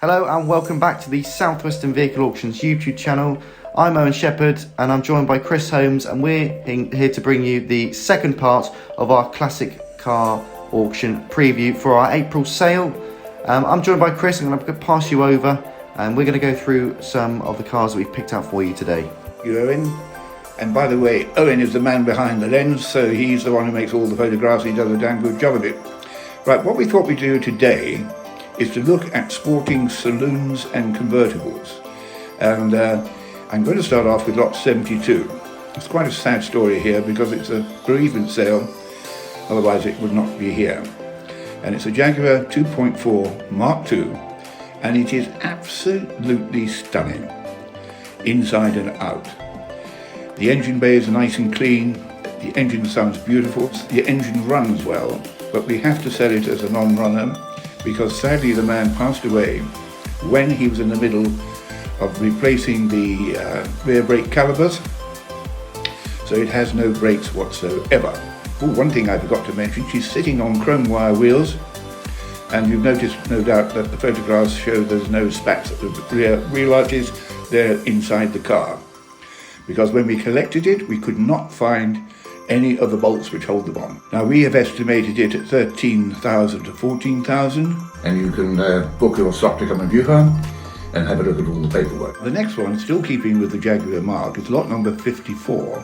Hello and welcome back to the Southwestern Vehicle Auctions YouTube channel. I'm Owen Shepherd and I'm joined by Chris Holmes, and we're here to bring you the second part of our classic car auction preview for our April sale. I'm joined by Chris. I'm going to pass you over and we're going to go through some of the cars that we've picked out for you today. You, Owen. And by the way, Owen is the man behind the lens, so he's the one who makes all the photographs. He does a damn good job of it. Right, what we thought we'd do today is to look at sporting saloons and convertibles. And I'm going to start off with lot 72. It's quite a sad story here because it's a bereavement sale, otherwise it would not be here. And it's a Jaguar 2.4 Mark II, and it is absolutely stunning, inside and out. The engine bay is nice and clean, the engine sounds beautiful, the engine runs well, but we have to sell it as a non-runner because sadly the man passed away when he was in the middle of replacing the rear brake calipers, so it has no brakes whatsoever. Oh, one thing I forgot to mention, she's sitting on chrome wire wheels, and you've noticed no doubt that the photographs show there's no spats at the rear wheel arches, they're inside the car. Because when we collected it, we could not find any of the bolts which hold them on. Now we have estimated it at 13,000 to 14,000. And you can book your slot to come and view her and have a look at all the paperwork. The next one, still keeping with the Jaguar mark, is lot number 54.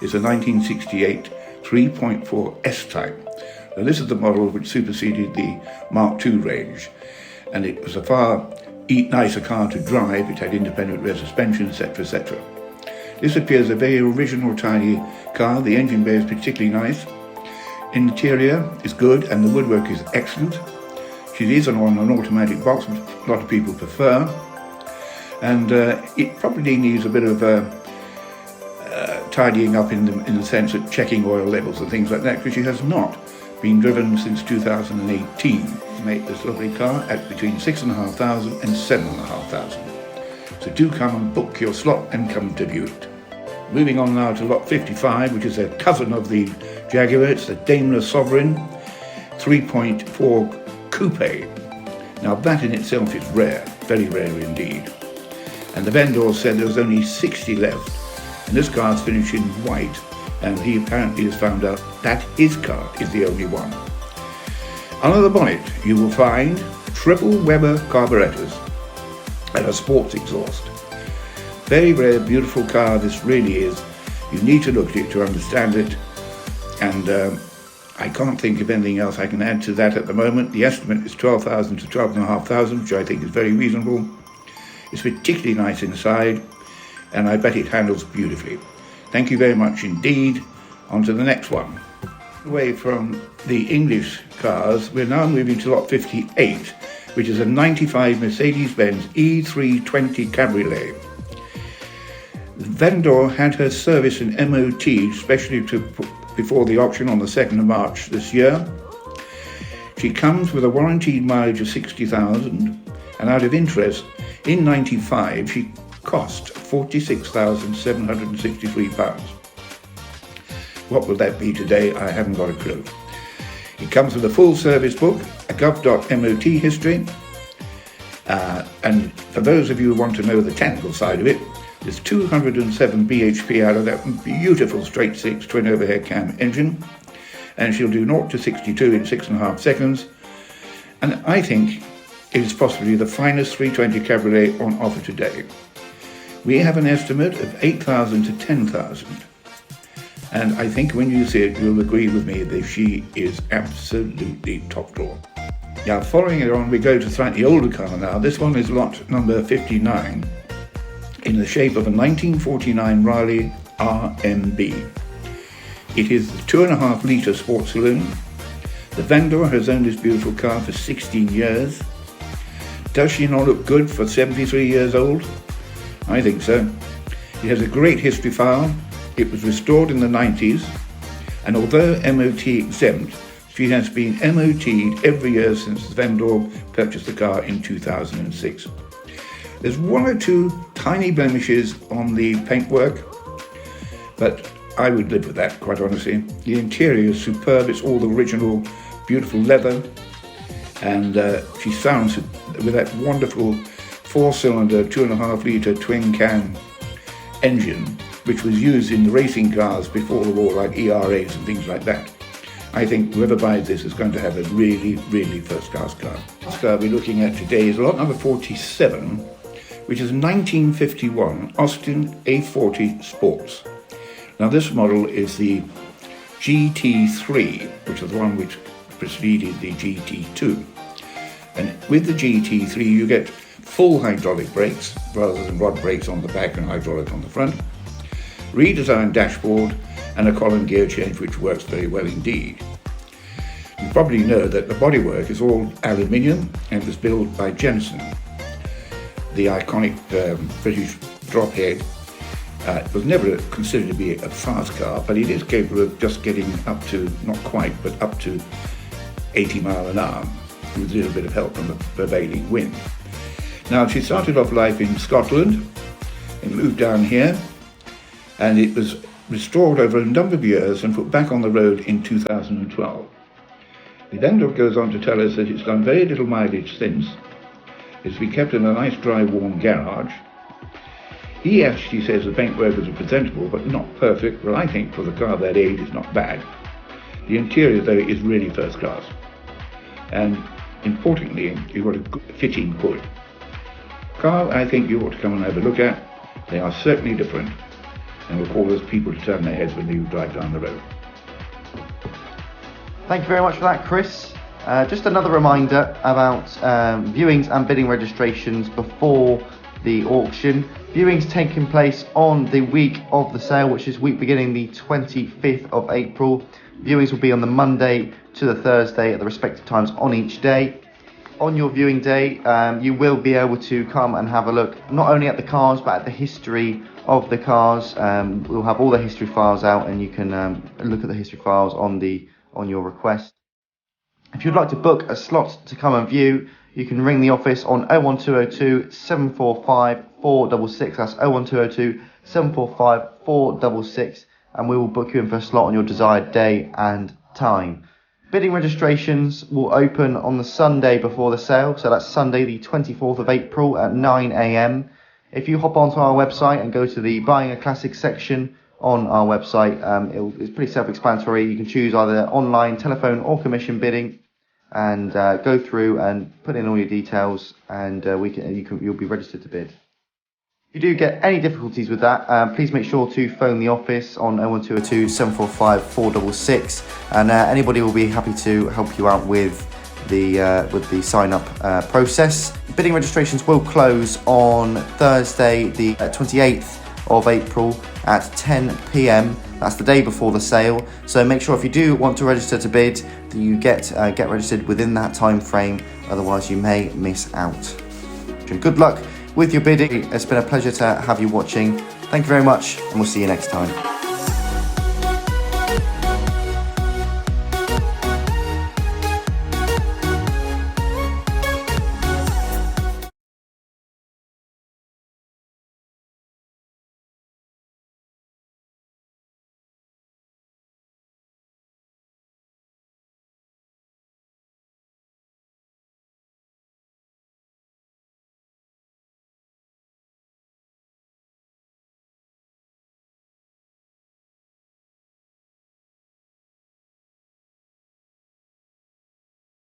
It's a 1968 3.4 S-Type. Now this is the model which superseded the Mark II range, and it was a far nicer car to drive. It had independent rear suspension, etc., etc. This appears a very original, tidy car. The engine bay is particularly nice. Interior is good and the woodwork is excellent. She is on an automatic box, which a lot of people prefer. And it probably needs a bit of tidying up in the sense of checking oil levels and things like that, because she has not been driven since 2018. Make this lovely car at between 6,500 and 7,500. So do come and book your slot and come to view it. Moving on now to lot 55, which is a cousin of the Jaguar. It's the Daimler Sovereign 3.4 Coupe. Now that in itself is rare, very rare indeed. And the vendor said there was only 60 left. And this car is finished in white, and he apparently has found out that his car is the only one. Under the bonnet you will find triple Weber carburetors and a sports exhaust. Very rare, beautiful car this really is. You need to look at it to understand it, and I can't think of anything else I can add to that at the moment. The estimate is 12,000 to 12,500, which I think is very reasonable. It's particularly nice inside, and I bet it handles beautifully. Thank you very much indeed. On to the next one. Away from the English cars, we're now moving to lot 58, which is a 95 Mercedes-Benz E320 Cabriolet. The vendor had her service in MOT, especially before the auction on the 2nd of March this year. She comes with a warranted mileage of 60,000, and out of interest, in 95 she cost £46,763. What will that be today? I haven't got a clue. It comes with a full service book, a gov.mot history, and for those of you who want to know the technical side of it, there's 207 bhp out of that beautiful straight six twin overhead cam engine, and she'll do 0 to 62 in 6.5 seconds, and I think it is possibly the finest 320 Cabriolet on offer today. We have an estimate of 8,000 to 10,000. And I think when you see it, you'll agree with me that she is absolutely top drawer. Now, following it on, we go to slightly older car now. This one is lot number 59, in the shape of a 1949 Riley RMB. It is the 2.5 litre sports saloon. The vendor has owned this beautiful car for 16 years. Does she not look good for 73 years old? I think so. It has a great history file. It was restored in the 90s, and although MOT exempt, she has been MOT'd every year since the vendor purchased the car in 2006. There's one or two tiny blemishes on the paintwork, but I would live with that, quite honestly. The interior is superb. It's all the original beautiful leather, and she sounds with that wonderful 4-cylinder, 2.5 litre twin cam engine, which was used in the racing cars before the war, like ERAs and things like that. I think whoever buys this is going to have a really, really first-class car. This car we're looking at today is lot number 47, which is 1951 Austin A40 Sports. Now this model is the GT3, which is the one which preceded the GT2. And with the GT3 you get full hydraulic brakes rather than rod brakes on the back and hydraulic on the front, redesigned dashboard and a column gear change which works very well indeed. You probably know that the bodywork is all aluminium and was built by Jensen. The iconic British drophead was never considered to be a fast car, but it is capable of just getting up to, not quite, but up to 80 miles an hour with a little bit of help from the prevailing wind. Now, she started off life in Scotland and moved down here, and it was restored over a number of years and put back on the road in 2012. The vendor goes on to tell us that it's done very little mileage since. It's been kept in a nice dry warm garage. He actually says the paintwork is presentable but not perfect. Well, I think for the car of that age it's not bad. The interior though is really first class, and importantly you've got a good fitting hood. Car I think you ought to come and have a look at. They are certainly different and will cause people to turn their heads when you drive down the road. Thank you very much for that, Chris. Just another reminder about viewings and bidding registrations before the auction. Viewings taking place on the week of the sale, which is week beginning the 25th of April. Viewings will be on the Monday to the Thursday at the respective times on each day. On your viewing day, you will be able to come and have a look not only at the cars but at the history of the cars. We'll have all the history files out, and you can look at the history files on your request. If you'd like to book a slot to come and view, you can ring the office on 01202 745 466. That's 01202 745 466, and we will book you in for a slot on your desired day and time. Bidding registrations will open on the Sunday before the sale, so that's Sunday the 24th of April at 9 AM. If you hop onto our website and go to the Buying a Classic section on our website, it's pretty self-explanatory. You can choose either online, telephone or commission bidding, and go through and put in all your details, and you'll be registered to bid. If you do get any difficulties with that, please make sure to phone the office on 01202 745 466, and anybody will be happy to help you out with the sign-up process. Bidding registrations will close on Thursday the 28th of April at 10 PM. That's the day before the sale, so make sure if you do want to register to bid that you get registered within that time frame, otherwise you may miss out. Good luck with your bidding. It's been a pleasure to have you watching. Thank you very much, and we'll see you next time.